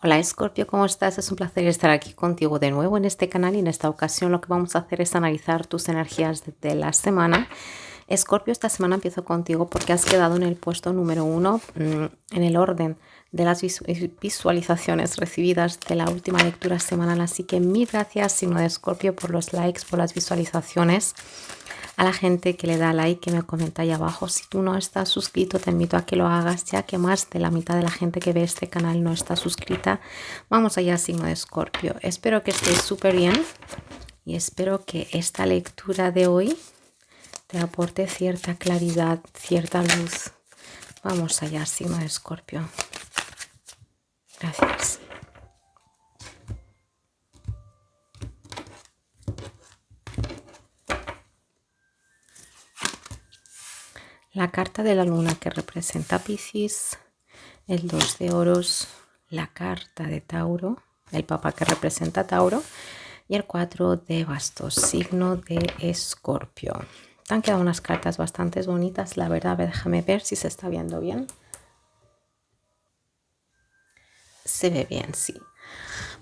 Hola Escorpio, ¿cómo estás? Es un placer estar aquí contigo de nuevo en este canal y en esta ocasión lo que vamos a hacer es analizar tus energías de la semana. Escorpio, esta semana empiezo contigo porque has quedado en el puesto número 1 en el orden de las visualizaciones recibidas de la última lectura semanal. Así que mil gracias, signo de Escorpio, por los likes, por las visualizaciones. A la gente que le da like, que me comenta ahí abajo. Si tú no estás suscrito, te invito a que lo hagas, ya que más de la mitad de la gente que ve este canal no está suscrita. Vamos allá, signo de Escorpio. Espero que estés súper bien y espero que esta lectura de hoy te aporte cierta claridad, cierta luz. Vamos allá, signo de Escorpio. Gracias. La carta de la luna que representa Piscis, el 2 de oros, la carta de Tauro, el papa que representa Tauro y el 4 de bastos, signo de Escorpio. Te han quedado unas cartas bastante bonitas, la verdad. Déjame ver si se está viendo bien. Se ve bien, sí.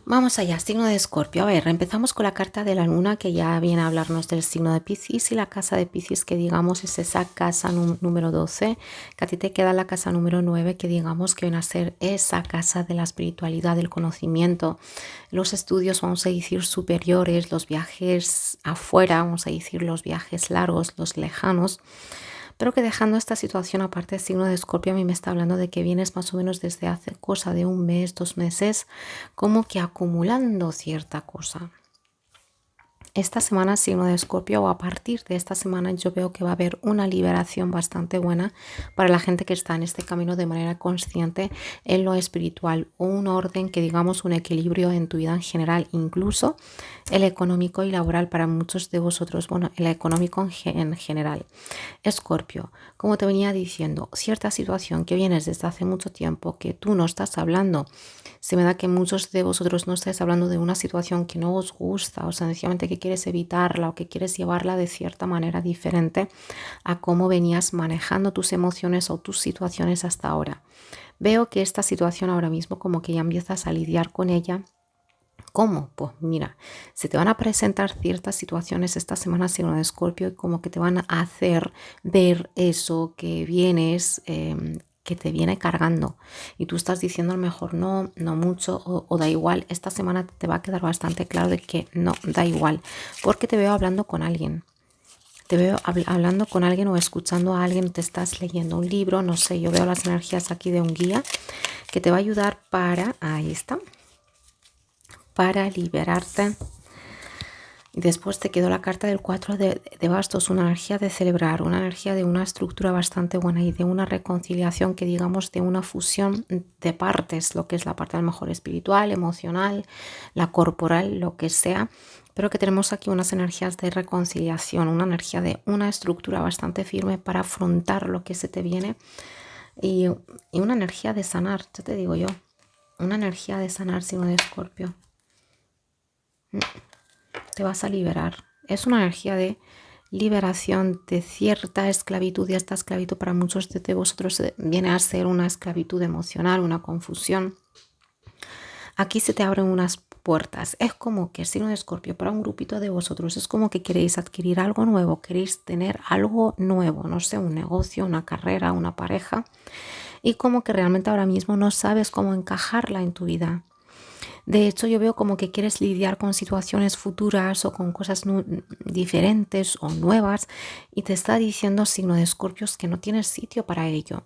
Vamos allá, signo de Escorpio. A ver, empezamos con la carta de la luna, que ya viene a hablarnos del signo de Piscis, y la casa de Piscis, que digamos es esa casa número 12, que a ti te queda la casa número 9, que digamos que viene a ser esa casa de la espiritualidad, del conocimiento, los estudios, vamos a decir, superiores, los viajes afuera, vamos a decir, los viajes largos, los lejanos. Pero que dejando esta situación aparte, el signo de Escorpio a mí me está hablando de que vienes más o menos desde hace cosa de un mes, 2 meses, como que acumulando cierta cosa. Esta semana, signo de Escorpio, o a partir de esta semana, yo veo que va a haber una liberación bastante buena para la gente que está en este camino de manera consciente en lo espiritual, o un orden, que digamos un equilibrio en tu vida en general, incluso el económico y laboral para muchos de vosotros. Bueno, el económico en general. Escorpio, como te venía diciendo, cierta situación que vienes desde hace mucho tiempo, que tú no estás hablando. Se me da que muchos de vosotros no estáis hablando de una situación que no os gusta, o sencillamente que quieres evitarla o que quieres llevarla de cierta manera diferente a cómo venías manejando tus emociones o tus situaciones hasta ahora. Veo que esta situación ahora mismo como que ya empiezas a lidiar con ella. ¿Cómo? Pues mira, se te van a presentar ciertas situaciones esta semana, signo de Escorpio, y como que te van a hacer ver eso que vienes, que te viene cargando. Y tú estás diciendo a lo mejor no, no mucho o da igual. Esta semana te va a quedar bastante claro de que no, da igual. Porque te veo hablando con alguien. Te veo hablando con alguien o escuchando a alguien, te estás leyendo un libro, no sé, yo veo las energías aquí de un guía que te va a ayudar para, ahí está, para liberarte. Y después te quedó la carta del 4 de bastos, una energía de celebrar, una energía de una estructura bastante buena y de una reconciliación, que digamos de una fusión de partes, lo que es la parte a lo mejor espiritual, emocional, la corporal, lo que sea, pero que tenemos aquí unas energías de reconciliación, una energía de una estructura bastante firme para afrontar lo que se te viene y una energía de sanar, ya te digo yo, una energía de sanar, signo de Escorpio. Te vas a liberar. Es una energía de liberación de cierta esclavitud, y esta esclavitud para muchos de vosotros viene a ser una esclavitud emocional, una confusión. Aquí se te abren unas puertas. Es como que el signo de Escorpio, para un grupito de vosotros, es como que queréis adquirir algo nuevo, queréis tener algo nuevo, no sé, un negocio, una carrera, una pareja, y como que realmente ahora mismo no sabes cómo encajarla en tu vida. De hecho, yo veo como que quieres lidiar con situaciones futuras o con cosas diferentes o nuevas, y te está diciendo, signo de Escorpios, que no tienes sitio para ello.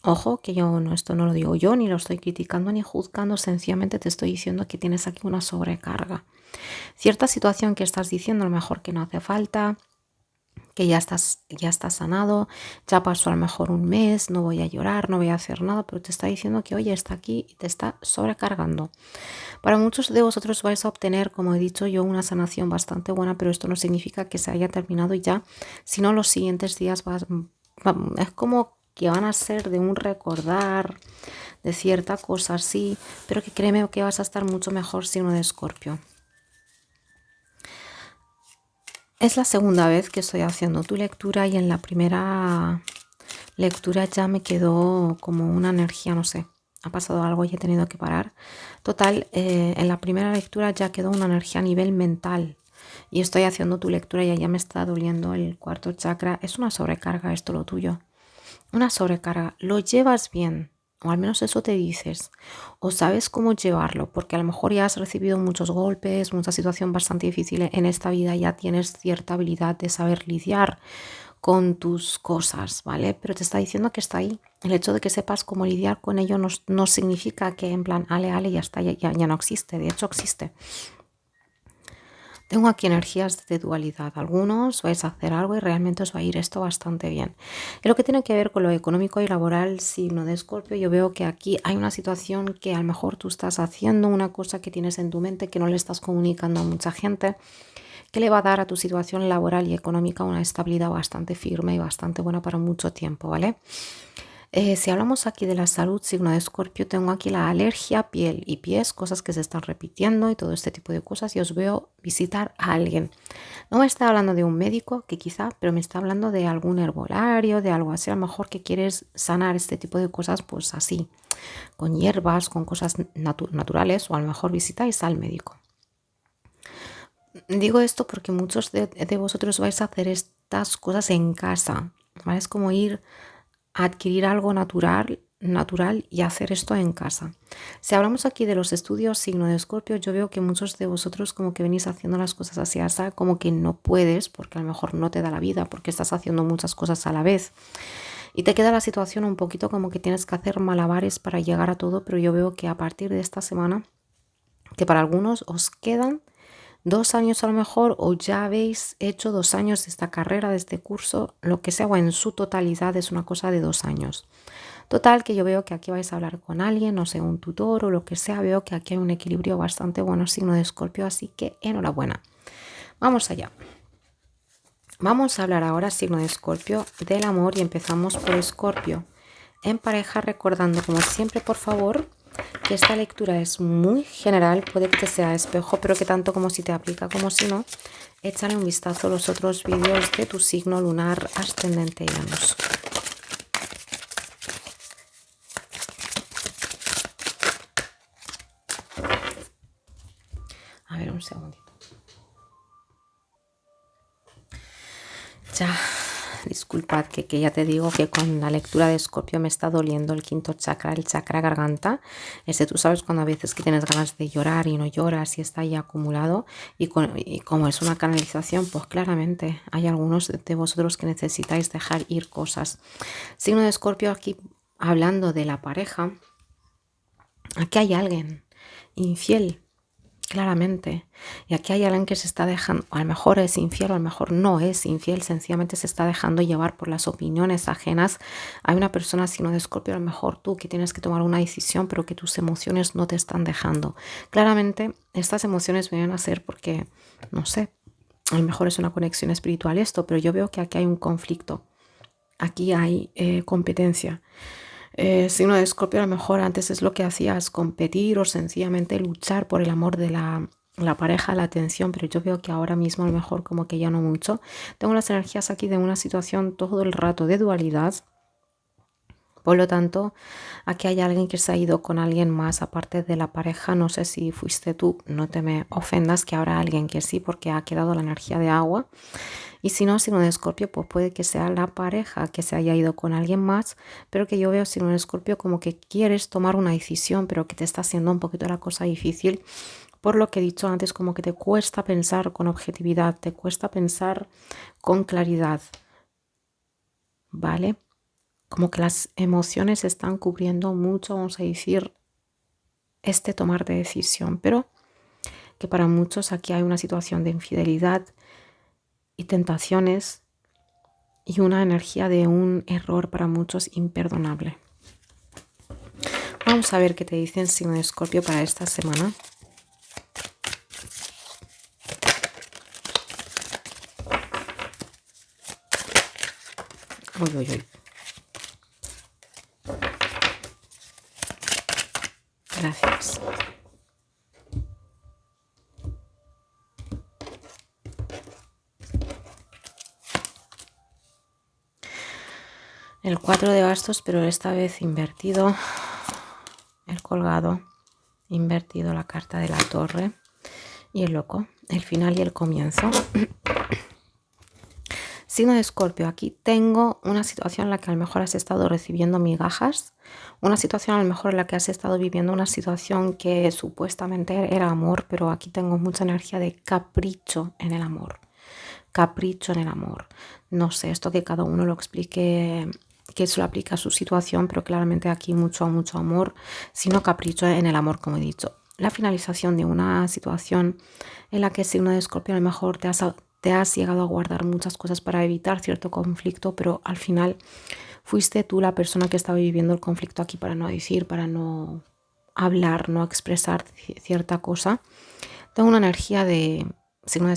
Ojo, que yo no, esto no lo digo yo, ni lo estoy criticando ni juzgando, sencillamente te estoy diciendo que tienes aquí una sobrecarga. Cierta situación que estás diciendo a lo mejor que no hace falta, que ya estás sanado, ya pasó a lo mejor un mes, no voy a llorar, no voy a hacer nada, pero te está diciendo que oye, está aquí y te está sobrecargando. Para muchos de vosotros vais a obtener, como he dicho yo, una sanación bastante buena, pero esto no significa que se haya terminado y ya, sino los siguientes días es como que van a ser de un recordar de cierta cosa así, pero que créeme que vas a estar mucho mejor, signo de Escorpio. Es la segunda vez que estoy haciendo tu lectura, y en la primera lectura ya me quedó como una energía, no sé, ha pasado algo y he tenido que parar. Total, en la primera lectura ya quedó una energía a nivel mental. Y estoy haciendo tu lectura y ya me está doliendo el cuarto chakra. Es una sobrecarga esto lo tuyo. Una sobrecarga. Lo llevas bien. O al menos eso te dices. O sabes cómo llevarlo. Porque a lo mejor ya has recibido muchos golpes, mucha situación bastante difícil en esta vida. Ya tienes cierta habilidad de saber lidiar con tus cosas, ¿vale? Pero te está diciendo que está ahí. El hecho de que sepas cómo lidiar con ello no significa que en plan, ale, ya está, ya no existe. De hecho, existe. Tengo aquí energías de dualidad. Algunos vais a hacer algo y realmente os va a ir esto bastante bien. En lo que tiene que ver con lo económico y laboral, signo de Escorpio, yo veo que aquí hay una situación que a lo mejor tú estás haciendo una cosa que tienes en tu mente que no le estás comunicando a mucha gente, que le va a dar a tu situación laboral y económica una estabilidad bastante firme y bastante buena para mucho tiempo, ¿vale? Si hablamos aquí de la salud, signo de Escorpio, tengo aquí la alergia, piel y pies, cosas que se están repitiendo y todo este tipo de cosas, y os veo visitar a alguien. No me está hablando de un médico, que quizá, pero me está hablando de algún herbolario, de algo así, a lo mejor que quieres sanar este tipo de cosas, pues así, con hierbas, con cosas naturales, o a lo mejor visitáis al médico. Digo esto porque muchos de vosotros vais a hacer estas cosas en casa, ¿vale? Es como ir adquirir algo natural y hacer esto en casa. Si hablamos aquí de los estudios signo de Escorpio, yo veo que muchos de vosotros como que venís haciendo las cosas así, como que no puedes, porque a lo mejor no te da la vida, porque estás haciendo muchas cosas a la vez. Y te queda la situación un poquito como que tienes que hacer malabares para llegar a todo, pero yo veo que a partir de esta semana, que para algunos os quedan 2 años a lo mejor, o ya habéis hecho 2 años de esta carrera, de este curso, lo que sea, o en su totalidad es una cosa de 2 años. Total, que yo veo que aquí vais a hablar con alguien, no sé, un tutor o lo que sea, veo que aquí hay un equilibrio bastante bueno, signo de Escorpio, así que enhorabuena. Vamos allá. Vamos a hablar ahora, signo de Escorpio, del amor y empezamos por Escorpio. En pareja, recordando como siempre, por favor, que esta lectura es muy general, puede que te sea espejo, pero que tanto como si te aplica como si no, échale un vistazo a los otros vídeos de tu signo lunar, ascendente y Venus. A ver, un segundito. Ya, disculpad que ya te digo que con la lectura de Escorpio me está doliendo el quinto chakra, el chakra garganta. Tú sabes cuando a veces que tienes ganas de llorar y no lloras y está ahí acumulado. Y como es una canalización, pues claramente hay algunos de vosotros que necesitáis dejar ir cosas. Signo de Escorpio aquí hablando de la pareja. Aquí hay alguien infiel. Claramente. Y aquí hay alguien que se está dejando, a lo mejor es infiel, o a lo mejor no es infiel, sencillamente se está dejando llevar por las opiniones ajenas. Hay una persona signo de Escorpio, a lo mejor tú que tienes que tomar una decisión, pero que tus emociones no te están dejando. Claramente estas emociones vienen a ser porque, no sé, a lo mejor es una conexión espiritual esto, pero yo veo que aquí hay un conflicto. Aquí hay competencia. Signo de Escorpio, a lo mejor antes es lo que hacías, competir o sencillamente luchar por el amor de la pareja, la atención, pero yo veo que ahora mismo a lo mejor como que ya no mucho. Tengo las energías aquí de una situación todo el rato de dualidad. Por lo tanto, aquí hay alguien que se ha ido con alguien más aparte de la pareja. No sé si fuiste tú, no te me ofendas, que habrá alguien que sí, porque ha quedado la energía de agua. Y si no, signo de Escorpio, pues puede que sea la pareja que se haya ido con alguien más, pero que yo veo signo de Escorpio como que quieres tomar una decisión, pero que te está haciendo un poquito la cosa difícil. Por lo que he dicho antes, como que te cuesta pensar con objetividad, te cuesta pensar con claridad, ¿vale? Como que las emociones están cubriendo mucho, vamos a decir, este tomar de decisión, pero que para muchos aquí hay una situación de infidelidad y tentaciones y una energía de un error para muchos imperdonable. Vamos a ver qué te dice el signo de Escorpio para esta semana. Uy, uy, uy. Gracias. El 4 de bastos, pero esta vez invertido. colgado, invertido la carta de la torre y el loco, el final y el comienzo. Signo de Escorpio, aquí tengo una situación en la que a lo mejor has estado recibiendo migajas, una situación a lo mejor en la que has estado viviendo una situación que supuestamente era amor, pero aquí tengo mucha energía de capricho en el amor. Capricho en el amor. No sé, esto que cada uno lo explique, que se lo aplica a su situación, pero claramente aquí mucho amor, sino capricho en el amor, como he dicho. La finalización de una situación en la que el signo de Escorpio a lo mejor te has llegado a guardar muchas cosas para evitar cierto conflicto, pero al final fuiste tú la persona que estaba viviendo el conflicto aquí para no decir, para no hablar, no expresar cierta cosa. Tengo una energía de signo de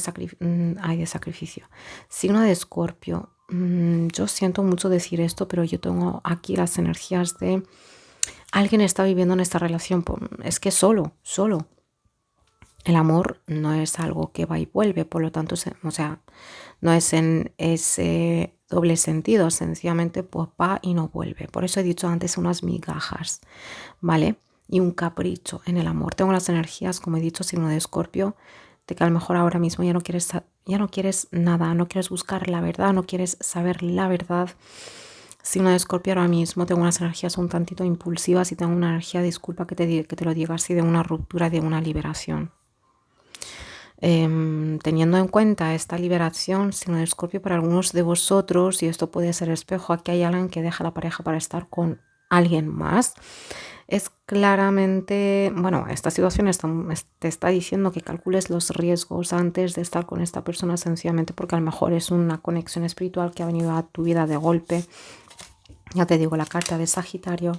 sacrificio. Signo de Escorpio. Yo siento mucho decir esto, pero yo tengo aquí las energías de alguien está viviendo en esta relación. Es que solo. El amor no es algo que va y vuelve, por lo tanto, o sea, no es en ese doble sentido, sencillamente pues va y no vuelve. Por eso he dicho antes unas migajas, ¿vale? Y un capricho en el amor. Tengo las energías, como he dicho, signo de Escorpio, de que a lo mejor ahora mismo ya no quieres nada, no quieres buscar la verdad, no quieres saber la verdad. Signo de Escorpio, ahora mismo tengo unas energías un tantito impulsivas y tengo una energía, disculpa que te lo diga así, de una ruptura, de una liberación. Teniendo en cuenta esta liberación, signo de Escorpio, para algunos de vosotros, y esto puede ser espejo, aquí hay alguien que deja la pareja para estar con alguien más. Es claramente, bueno, esta situación te está diciendo que calcules los riesgos antes de estar con esta persona, sencillamente porque a lo mejor es una conexión espiritual que ha venido a tu vida de golpe. Ya te digo, la carta de Sagitario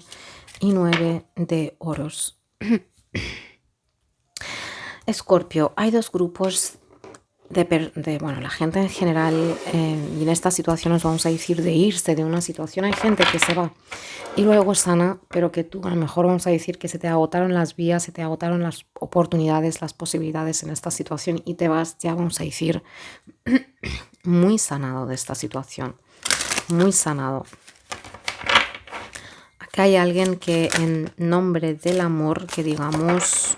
y 9 de oros. Escorpio, hay dos grupos bueno, la gente en general, y en estas situaciones vamos a decir de irse de una situación. Hay gente que se va y luego sana, pero que tú a lo mejor vamos a decir que se te agotaron las vías, se te agotaron las oportunidades, las posibilidades en esta situación y te vas, ya vamos a decir, muy sanado de esta situación, muy sanado. Acá hay alguien que en nombre del amor, que digamos,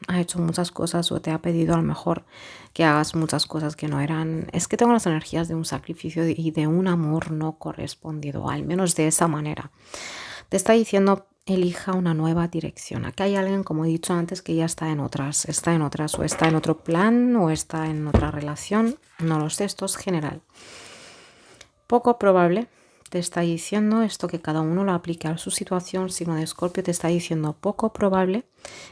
ha hecho muchas cosas o te ha pedido a lo mejor que hagas muchas cosas que no eran. Es que tengo las energías de un sacrificio y de un amor no correspondido, al menos de esa manera. Te está diciendo, elija una nueva dirección. Aquí hay alguien, como he dicho antes, que ya está en otras, o está en otro plan o está en otra relación. No lo sé, esto es general. Poco probable. Te está diciendo esto, que cada uno lo aplique a su situación. Signo de Escorpio te está diciendo poco probable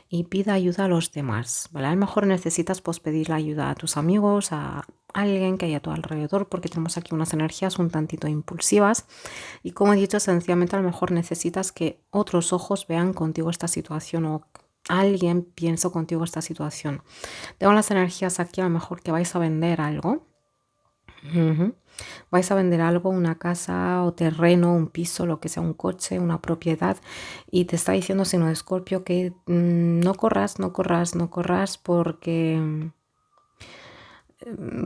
y pida ayuda a los demás, ¿vale? A lo mejor necesitas pues pedir la ayuda a tus amigos, a alguien que haya a tu alrededor, porque tenemos aquí unas energías un tantito impulsivas y, como he dicho, sencillamente a lo mejor necesitas que otros ojos vean contigo esta situación o alguien piense contigo esta situación. Tengo las energías aquí a lo mejor que vais a vender algo. Vais a vender algo, una casa o terreno, un piso, lo que sea, un coche, una propiedad, y te está diciendo, signo de Escorpio, que no corras porque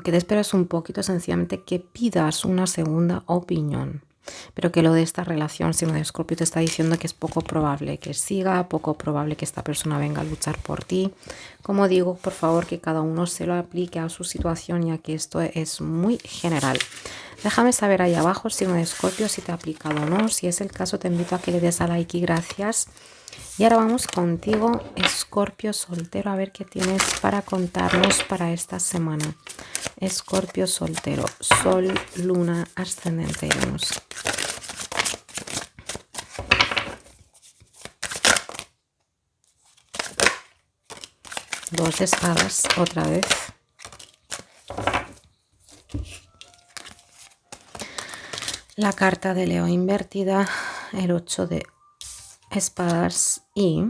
que te esperes un poquito, sencillamente que pidas una segunda opinión. Pero que lo de esta relación, signo de Escorpio, te está diciendo que es poco probable que siga, poco probable que esta persona venga a luchar por ti. Como digo, por favor, que cada uno se lo aplique a su situación, ya que esto es muy general. Déjame saber ahí abajo, signo de Escorpio, si te ha aplicado o no. Si es el caso, te invito a que le des a like y gracias. Y ahora vamos contigo, Escorpio soltero, a ver qué tienes para contarnos para esta semana. Escorpio soltero, Sol, Luna, Ascendente y Venus. Dos de espadas, otra vez. La carta de Leo invertida, el 8 de espadas y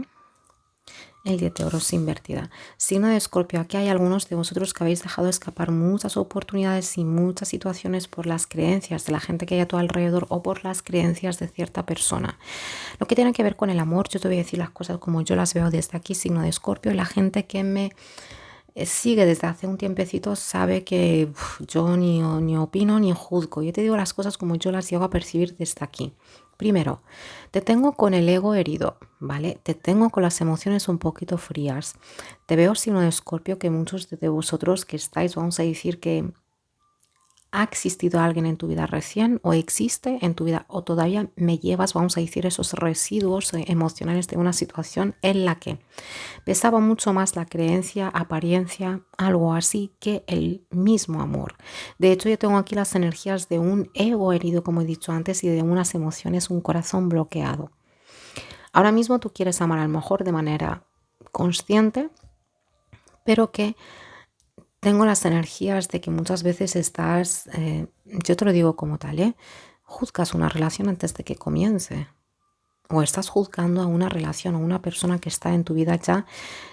el 10 de oros invertida. Signo de Escorpio, aquí hay algunos de vosotros que habéis dejado escapar muchas oportunidades y muchas situaciones por las creencias de la gente que hay a tu alrededor o por las creencias de cierta persona. Lo que tiene que ver con el amor, yo te voy a decir las cosas como yo las veo desde aquí, signo de Escorpio. La gente que me sigue desde hace un tiempecito sabe que yo ni opino ni juzgo. Yo te digo las cosas como yo las llego a percibir desde aquí. Primero, te tengo con el ego herido, ¿vale? Te tengo con las emociones un poquito frías. Te veo signo de Escorpio que muchos de vosotros que estáis, vamos a decir que ha existido alguien en tu vida recién o existe en tu vida o todavía me llevas, vamos a decir, esos residuos emocionales de una situación en la que pesaba mucho más la creencia, apariencia, algo así, que el mismo amor. De hecho, yo tengo aquí las energías de un ego herido, como he dicho antes, y de unas emociones, un corazón bloqueado. Ahora mismo tú quieres amar a lo mejor de manera consciente, pero que tengo las energías de que muchas veces estás, yo te lo digo como tal, juzgas una relación antes de que comience. O estás juzgando a una relación o una persona que está en tu vida ya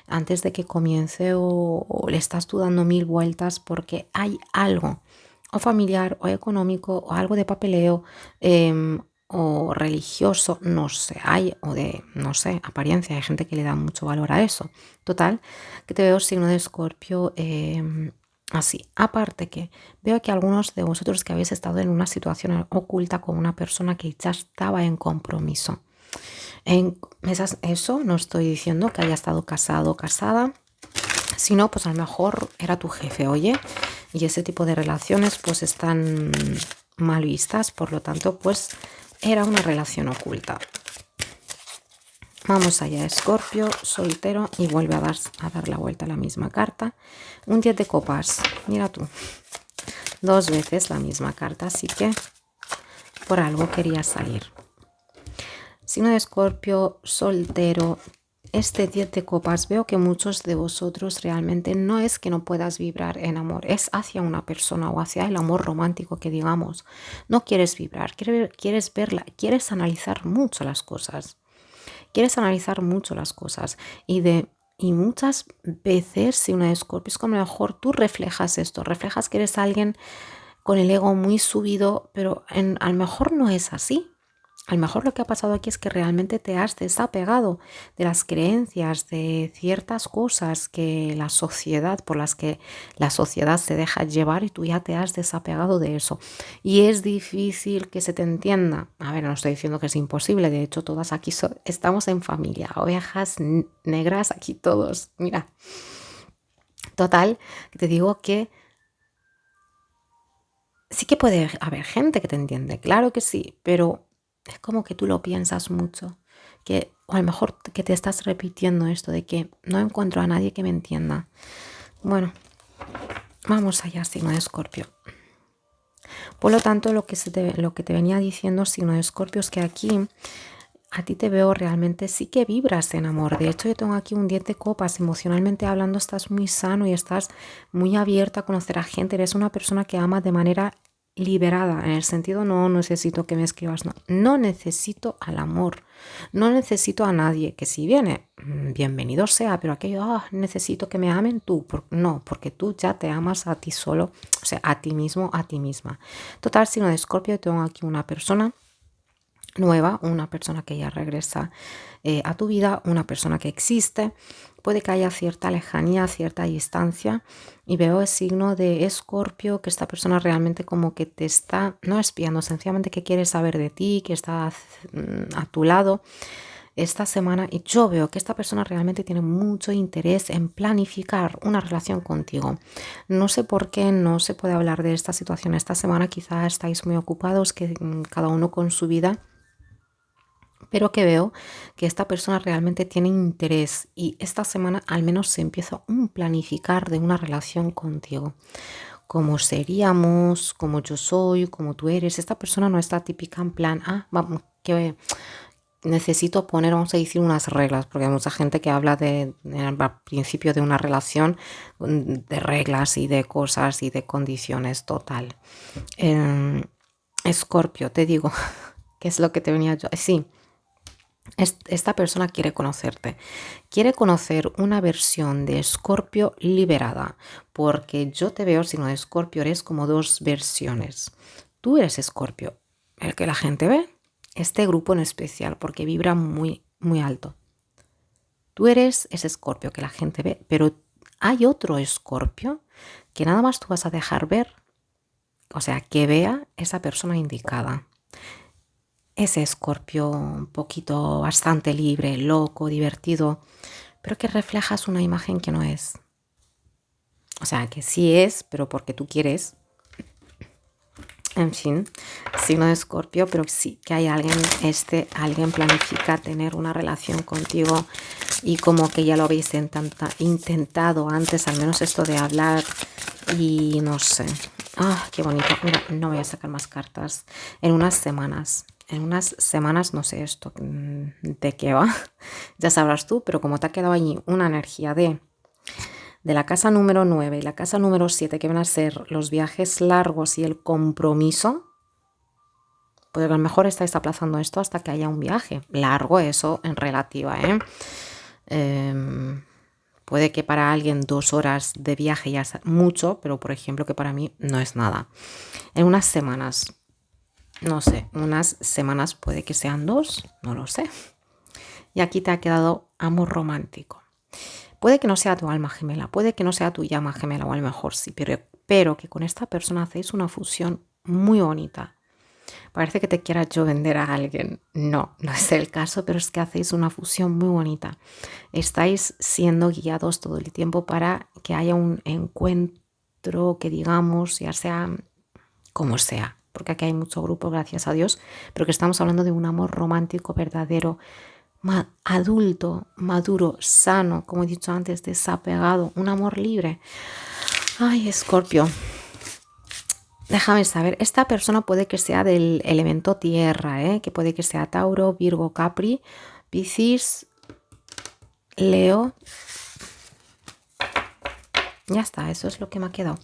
antes de que comience o le estás tú dando mil vueltas porque hay algo o familiar o económico o algo de papeleo o religioso, no sé, hay o de, no sé, apariencia, hay gente que le da mucho valor a eso. Total, que te veo signo de Escorpio así. Aparte que veo que algunos de vosotros que habéis estado en una situación oculta con una persona que ya estaba en compromiso. Eso no estoy diciendo que haya estado casado o casada, sino pues a lo mejor era tu jefe, oye, y ese tipo de relaciones pues están mal vistas, por lo tanto pues era una relación oculta. Vamos allá, Escorpio, soltero, y vuelve a dar la vuelta a la misma carta. Un 10 de copas, mira tú, 2 veces la misma carta, así que por algo quería salir. Signo de Escorpio, soltero, este 10 de copas, veo que muchos de vosotros realmente no es que no puedas vibrar en amor, es hacia una persona o hacia el amor romántico que digamos. No quieres vibrar, quieres verla, quieres analizar mucho las cosas. Quieres analizar mucho las cosas y muchas veces si una de Escorpio es como a lo mejor tú reflejas esto, reflejas que eres alguien con el ego muy subido, pero a lo mejor no es así. A lo mejor lo que ha pasado aquí es que realmente te has desapegado de las creencias, de ciertas cosas que la sociedad, por las que la sociedad se deja llevar y tú ya te has desapegado de eso. Y es difícil que se te entienda. A ver, no estoy diciendo que es imposible, de hecho todas aquí estamos en familia, ovejas negras aquí todos. Mira, total, te digo que sí que puede haber gente que te entiende, claro que sí, pero es como que tú lo piensas mucho, que o a lo mejor que te estás repitiendo esto de que no encuentro a nadie que me entienda. Bueno, vamos allá, signo de Escorpio. Por lo tanto, lo que te venía diciendo, signo de Escorpio, es que aquí a ti te veo realmente sí que vibras en amor. De hecho, yo tengo aquí un 10 de copas. Emocionalmente hablando, estás muy sano y estás muy abierta a conocer a gente. Eres una persona que ama de manera liberada, en el sentido no necesito que me escribas, no necesito al amor, no necesito a nadie, que si viene, bienvenido sea, pero aquello, necesito que me amen tú, no, porque tú ya te amas a ti solo, o sea, a ti mismo, a ti misma. Total, signo de Escorpio, tengo aquí una persona nueva, una persona que ya regresa a tu vida, una persona que existe, puede que haya cierta lejanía, cierta distancia y veo el signo de Escorpio que esta persona realmente como que te está, no espiando, sencillamente que quiere saber de ti, que está a tu lado esta semana y yo veo que esta persona realmente tiene mucho interés en planificar una relación contigo. No sé por qué no se puede hablar de esta situación esta semana, quizá estáis muy ocupados, que cada uno con su vida, pero que veo que esta persona realmente tiene interés y esta semana al menos se empieza un planificar de una relación contigo. Cómo seríamos, cómo yo soy, cómo tú eres. Esta persona no está típica en plan, vamos, que necesito poner, vamos a decir, unas reglas, porque hay mucha gente que habla al principio de una relación de reglas y de cosas y de condiciones total. Escorpio, te digo, ¿qué es lo que te venía yo? Sí. Esta persona quiere conocerte, quiere conocer una versión de Escorpio liberada, porque yo te veo, signo de Escorpio, eres como dos versiones. Tú eres Escorpio, el que la gente ve, este grupo en especial, porque vibra muy, muy alto. Tú eres ese Escorpio que la gente ve, pero hay otro Escorpio que nada más tú vas a dejar ver, o sea, que vea esa persona indicada. ese Escorpio un poquito bastante libre, loco, divertido, pero que reflejas una imagen que no es. O sea, que sí es, pero porque tú quieres. En fin, signo de Escorpio, pero sí que hay alguien, alguien planifica tener una relación contigo y como que ya lo habéis intentado antes, al menos esto de hablar y no sé. Ah, qué bonito. Mira, no voy a sacar más cartas. En unas semanas, no sé esto de qué va, ya sabrás tú, pero como te ha quedado allí una energía de la casa número 9 y la casa número 7, que van a ser los viajes largos y el compromiso, pues a lo mejor estáis aplazando esto hasta que haya un viaje largo, eso en relativa, ¿eh? Puede que para alguien 2 horas de viaje ya sea mucho, pero por ejemplo que para mí no es nada. En unas semanas, no sé, unas semanas puede que sean 2, no lo sé. Y aquí te ha quedado amor romántico. Puede que no sea tu alma gemela, puede que no sea tu llama gemela, o a lo mejor sí, pero que con esta persona hacéis una fusión muy bonita. Parece que te quiera yo vender a alguien. No, no es el caso, pero es que hacéis una fusión muy bonita. Estáis siendo guiados todo el tiempo para que haya un encuentro que digamos, ya sea como sea, porque aquí hay mucho grupo, gracias a Dios, pero que estamos hablando de un amor romántico verdadero, adulto, maduro, sano, como he dicho antes, desapegado, un amor libre. Ay, Escorpio, déjame saber, esta persona puede que sea del elemento tierra, que puede que sea Tauro, Virgo, Capri, Piscis, Leo. Ya está, eso es lo que me ha quedado.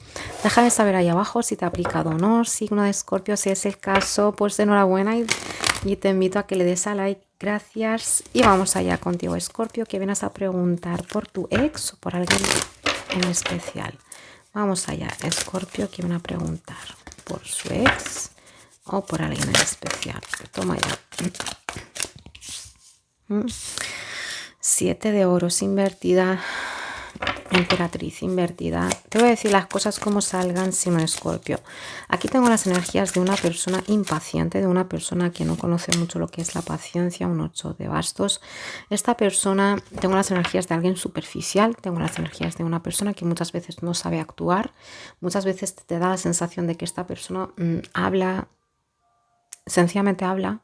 Déjame saber ahí abajo si te ha aplicado o no, signo de Escorpio. Si es el caso, pues enhorabuena y te invito a que le des a like. Gracias. Y vamos allá contigo, Escorpio, que vienes a preguntar por tu ex o por alguien en especial. Vamos allá, Escorpio, que viene a preguntar por su ex o por alguien en especial. Toma ya. 7 de oros invertida. Emperatriz invertida. Te voy a decir las cosas como salgan, signo de Escorpio. Aquí tengo las energías de una persona impaciente, de una persona que no conoce mucho lo que es la paciencia, un 8 de bastos. Esta persona, tengo las energías de alguien superficial, tengo las energías de una persona que muchas veces no sabe actuar, muchas veces te da la sensación de que esta persona habla, sencillamente habla.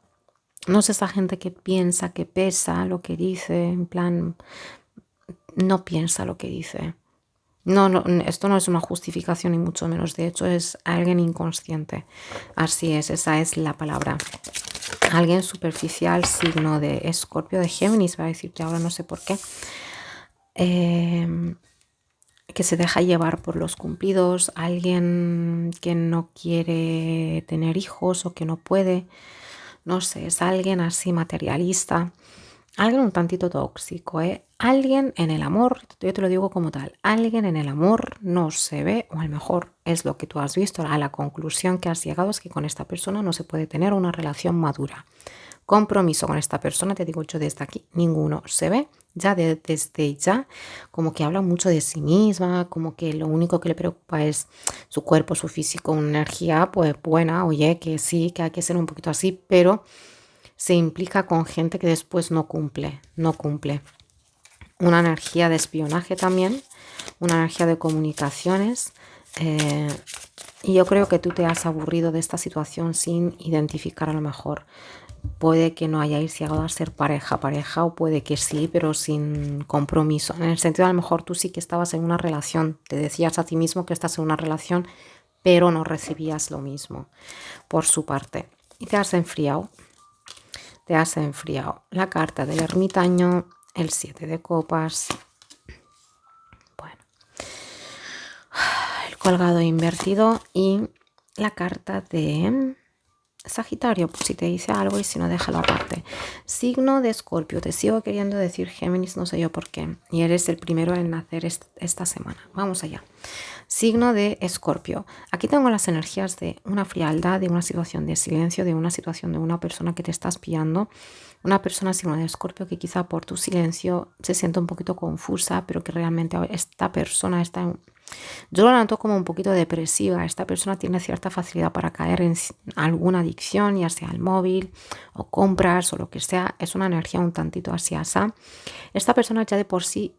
No es esa gente que piensa, que pesa lo que dice, en plan, no piensa lo que dice. No, esto no es una justificación ni mucho menos. De hecho, es alguien inconsciente. Así es, esa es la palabra. Alguien superficial, signo de Escorpio, de Géminis, va a decirte ahora, no sé por qué. Que se deja llevar por los cumplidos. Alguien que no quiere tener hijos o que no puede. No sé, es alguien así materialista. Alguien un tantito tóxico, ¿eh? Alguien en el amor, yo te lo digo como tal, alguien en el amor no se ve, o a lo mejor es lo que tú has visto, a la conclusión que has llegado es que con esta persona no se puede tener una relación madura. Compromiso con esta persona, te digo yo desde aquí, ninguno se ve, ya desde ya, como que habla mucho de sí misma, como que lo único que le preocupa es su cuerpo, su físico, una energía pues buena, oye, que sí, que hay que ser un poquito así, pero se implica con gente que después no cumple. Una energía de espionaje también, una energía de comunicaciones. Y yo creo que tú te has aburrido de esta situación sin identificar a lo mejor. Puede que no hayáis llegado a ser pareja, o puede que sí, pero sin compromiso. En el sentido, a lo mejor tú sí que estabas en una relación, te decías a ti mismo que estás en una relación, pero no recibías lo mismo por su parte. Y te has enfriado. La carta del ermitaño, el 7 de copas, bueno, el colgado invertido y la carta de Sagitario, pues si te dice algo y si no, déjalo aparte. Signo de Escorpio, te sigo queriendo decir Géminis, no sé yo por qué, y eres el primero en nacer esta semana. Vamos allá. Signo de Escorpio. Aquí tengo las energías de una frialdad, de una situación de silencio, de una situación de una persona que te está espiando. Una persona signo de Escorpio que quizá por tu silencio se siente un poquito confusa, pero que realmente esta persona está Yo lo noto como un poquito depresiva. Esta persona tiene cierta facilidad para caer en alguna adicción, ya sea el móvil o compras o lo que sea. Es una energía un tantito así asá. Esta persona ya de por sí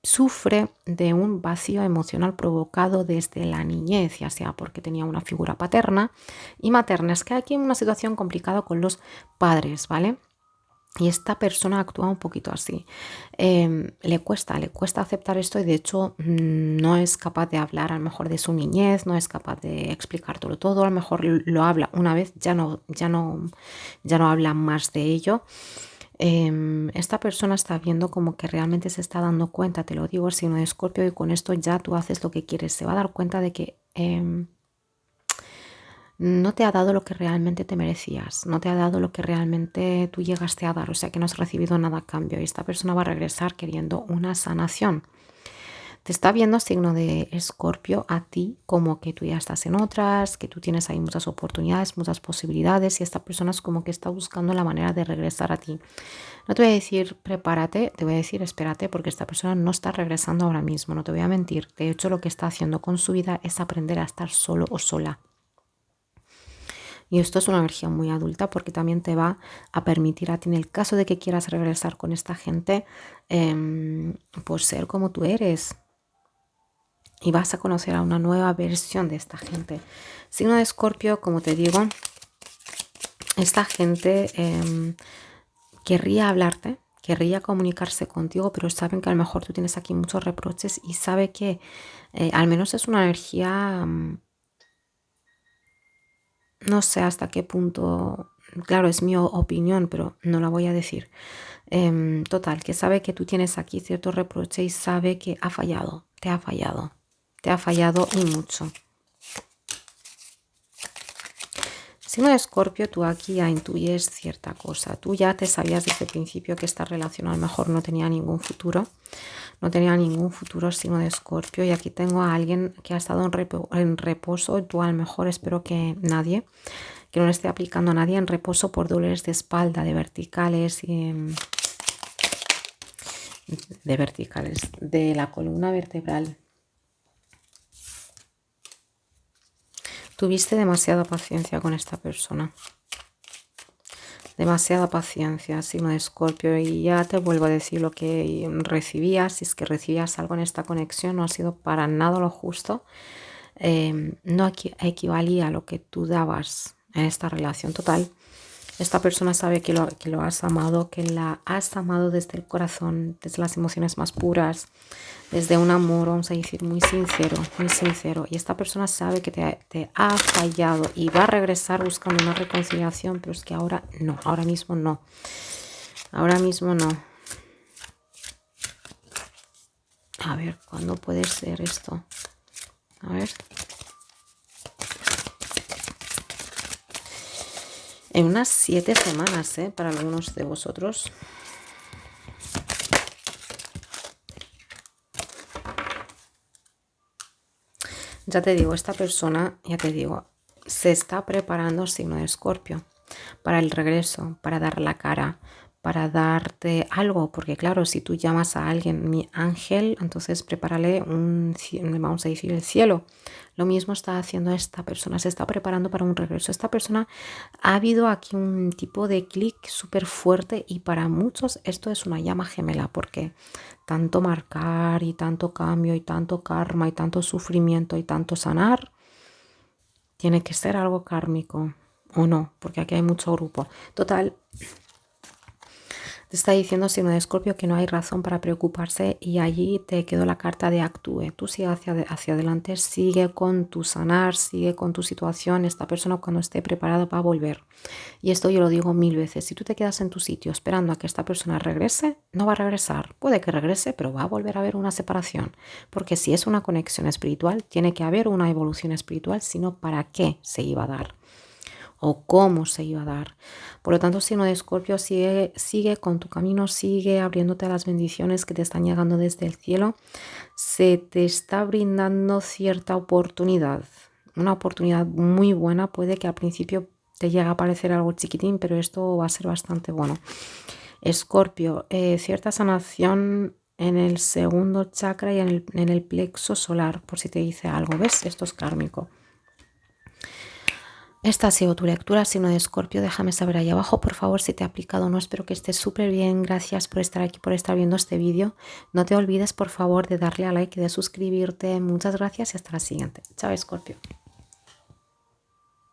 sufre de un vacío emocional provocado desde la niñez, ya sea porque tenía una figura paterna y materna. Es que aquí hay una situación complicada con los padres, ¿vale? Y esta persona actúa un poquito así. Le cuesta aceptar esto y de hecho no es capaz de hablar a lo mejor de su niñez, no es capaz de explicártelo todo, a lo mejor lo habla una vez, ya no habla más de ello. Esta persona está viendo como que realmente se está dando cuenta, te lo digo, signo de Escorpio, y con esto ya tú haces lo que quieres. Se va a dar cuenta de que no te ha dado lo que realmente te merecías, no te ha dado lo que realmente tú llegaste a dar, o sea que no has recibido nada a cambio y esta persona va a regresar queriendo una sanación. Te está viendo signo de Escorpio a ti como que tú ya estás en otras, que tú tienes ahí muchas oportunidades, muchas posibilidades y esta persona es como que está buscando la manera de regresar a ti. No te voy a decir prepárate, te voy a decir espérate porque esta persona no está regresando ahora mismo, no te voy a mentir. De hecho lo que está haciendo con su vida es aprender a estar solo o sola. Y esto es una energía muy adulta porque también te va a permitir a ti, en el caso de que quieras regresar con esta gente, pues ser como tú eres. Y vas a conocer a una nueva versión de esta gente. Signo de Escorpio, como te digo, esta gente querría hablarte, querría comunicarse contigo, pero saben que a lo mejor tú tienes aquí muchos reproches y sabe que al menos es una energía... no sé hasta qué punto, claro, es mi opinión, pero no la voy a decir. Total, que sabe que tú tienes aquí cierto reproche y sabe que ha fallado, te ha fallado, te ha fallado y mucho. Signo de Escorpio, tú aquí ya intuyes cierta cosa. Tú ya te sabías desde el principio que esta relación a lo mejor no tenía ningún futuro. No tenía ningún futuro signo de Escorpio. Y aquí tengo a alguien que ha estado en reposo. Tú a lo mejor espero que nadie, que no le esté aplicando a nadie en reposo por dolores de espalda, de verticales y de la columna vertebral. Tuviste demasiada paciencia con esta persona. Demasiada paciencia, signo de Escorpio, y ya te vuelvo a decir lo que recibías, si es que recibías algo en esta conexión, no ha sido para nada lo justo, no equivalía a lo que tú dabas en esta relación total. Esta persona sabe que lo has amado, que la has amado desde el corazón, desde las emociones más puras, desde un amor, vamos a decir, muy sincero, muy sincero. Y esta persona sabe que te ha fallado y va a regresar buscando una reconciliación, pero es que ahora no, ahora mismo no. Ahora mismo no. A ver, ¿cuándo puede ser esto? A ver. En unas 7 semanas, para algunos de vosotros. Ya te digo, esta persona, ya te digo, se está preparando signo de Escorpio para el regreso, para dar la cara, para darte algo, porque claro, si tú llamas a alguien mi ángel, entonces prepárale vamos a decir, el cielo. Lo mismo está haciendo esta persona, se está preparando para un regreso. Esta persona, ha habido aquí un tipo de clic súper fuerte y para muchos esto es una llama gemela, porque tanto marcar y tanto cambio y tanto karma y tanto sufrimiento y tanto sanar, tiene que ser algo kármico o no, porque aquí hay mucho grupo. Total, te está diciendo signo de Escorpio que no hay razón para preocuparse y allí te quedó la carta de actúe. Tú sigue hacia adelante, sigue con tu sanar, sigue con tu situación. Esta persona cuando esté preparada va a volver. Y esto yo lo digo 1000 veces. Si tú te quedas en tu sitio esperando a que esta persona regrese, no va a regresar. Puede que regrese, pero va a volver a haber una separación. Porque si es una conexión espiritual, tiene que haber una evolución espiritual, sino para qué se iba a dar o cómo se iba a dar. Por lo tanto, signo de Escorpio, sigue con tu camino, sigue abriéndote a las bendiciones que te están llegando desde el cielo. Se te está brindando cierta oportunidad, una oportunidad muy buena. Puede que al principio te llegue a parecer algo chiquitín, pero esto va a ser bastante bueno. Escorpio, cierta sanación en el segundo chakra y en el plexo solar, por si te dice algo. ¿Ves? Esto es kármico. Esta ha sido tu lectura, signo de Escorpio. Déjame saber ahí abajo, por favor, si te ha aplicado o no. Espero que estés súper bien. Gracias por estar aquí, por estar viendo este vídeo. No te olvides, por favor, de darle a like y de suscribirte. Muchas gracias y hasta la siguiente. Chao, Escorpio.